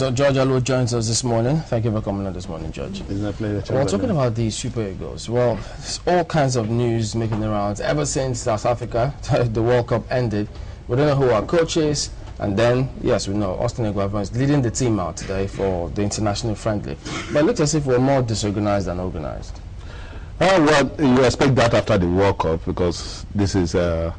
George Aluo joins us this morning. Thank you for coming on this morning, George. It's my pleasure. Well, talking about the Super Eagles, well, there's all kinds of news making the rounds. Ever since South Africa, the World Cup ended, we don't know who our coach is. And then, yes, we know Austin Eguavoen is leading the team out today for the international friendly. But it looks as if we're more disorganized than organized. Well, you expect that after the World Cup, because this is the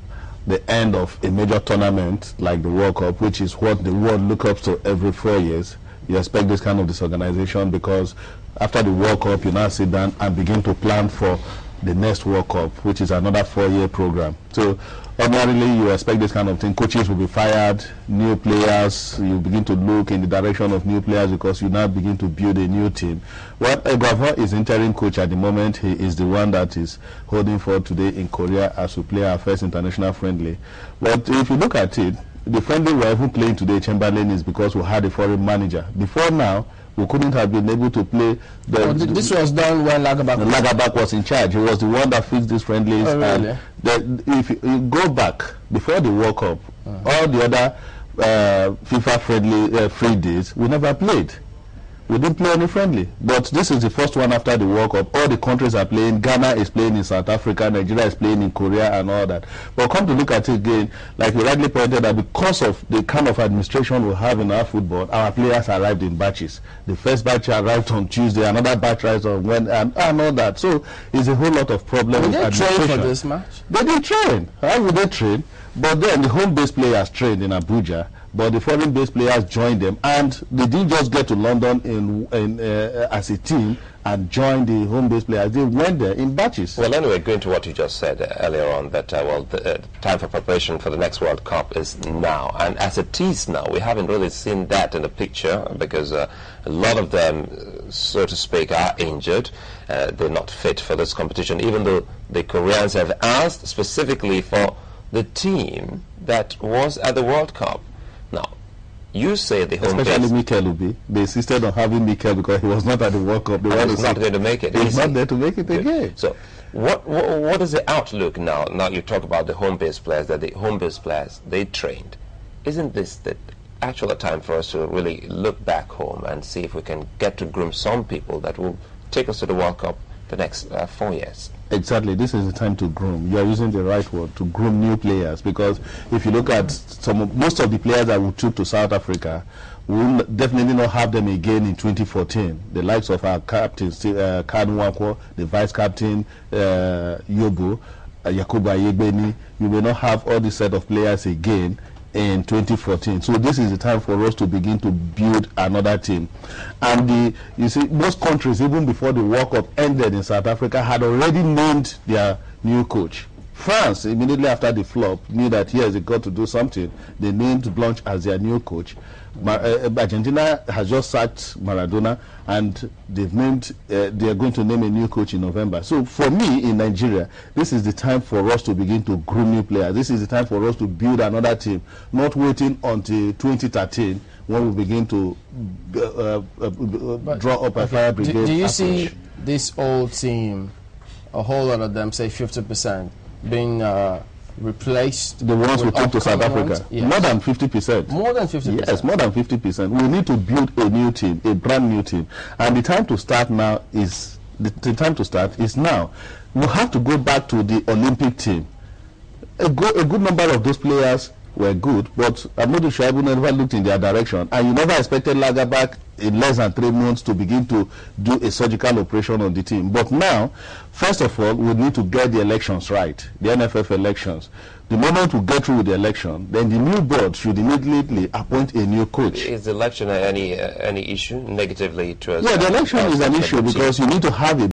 end of a major tournament like the World Cup, which is what the world looks up to every 4 years. You expect this kind of disorganization because after the World Cup, you now sit down and begin to plan for the next World Cup, which is another 4-year program. So ordinarily, you expect this kind of thing. Coaches will be fired, new players, you begin to look in the direction of new players because you now begin to build a new team. Well, Eguavoen is interim coach at the moment. He is the one that is holding forth today in Korea as we play our first international friendly. But if you look at it, the friendly we're even playing today, Chamberlain, is because we had a foreign manager. Before now, we couldn't have been able to play. This was done when Lagabak was in charge. He was the one that fixed these friendlies. Oh, really? And if you go back before the World Cup, all the other FIFA friendly free days, we never played. We didn't play any friendly. But this is the first one after the World Cup. All the countries are playing. Ghana is playing in South Africa. Nigeria is playing in Korea and all that. But come to look at it again, like you rightly pointed out, because of the kind of administration we have in our football, our players arrived in batches. The first batch arrived on Tuesday, another batch arrived on Wednesday, and all that. So it's a whole lot of problems with administration. Did they train for this match? They didn't train. How would they train? But then the home-based players trained in Abuja. But the foreign-based players joined them, and they didn't just get to London as a team and join the home-based players. They went there in batches. Well, anyway, going to what you just said earlier on, that well, the time for preparation for the next World Cup is now. And as it is now, we haven't really seen that in the picture because a lot of them, so to speak, are injured. They're not fit for this competition, even though the Koreans have asked specifically for the team that was at the World Cup. Now, you say the home especially base. Mikel Obi. They insisted on having Mikel because he was not at the World Cup. He was not going to make it. He's not there to make it again. So, what is the outlook now? Now you talk about the home base players, that the home base players, they trained. Isn't this the actual time for us to really look back home and see if we can get to groom some people that will take us to the World Cup the next 4 years? Exactly, this is the time to groom. You are using the right word, to groom new players, because if you look at most of the players that we took to South Africa, we will definitely not have them again in 2014. The likes of our captain, Kanu Wankwo, the vice captain, Yobo, Yakuba Yegbeni. You will not have all this set of players again in 2014. So this is the time for us to begin to build another team. And you see, most countries, even before the World Cup ended in South Africa, had already named their new coach. France, immediately after the flop, knew that yes, they got to do something. They named Blanche as their new coach. Argentina has just sacked Maradona, and they've named. They are going to name a new coach in November. So for me, in Nigeria, this is the time for us to begin to groom new players. This is the time for us to build another team, not waiting until 2013 when we begin to draw up a fire brigade. Do you see this old team, a whole lot of them, say 50%, being replaced? The ones we took to South Africa? Yes. More than 50%. More than 50%? Yes, more than 50%. We need to build a new team, a brand new team. And the time to start now is, the time to start is now. We have to go back to the Olympic team. A good number of those players were good, but Ahmadu Shaibu never looked in their direction, and you never expected Lagabak in less than 3 months to begin to do a surgical operation on the team. But now, first of all, we need to get the elections right, the NFF elections. The moment we get through with the election, then the new board should immediately appoint a new coach. Is the election any issue negatively to us? Yeah, the election is an issue because you need to have a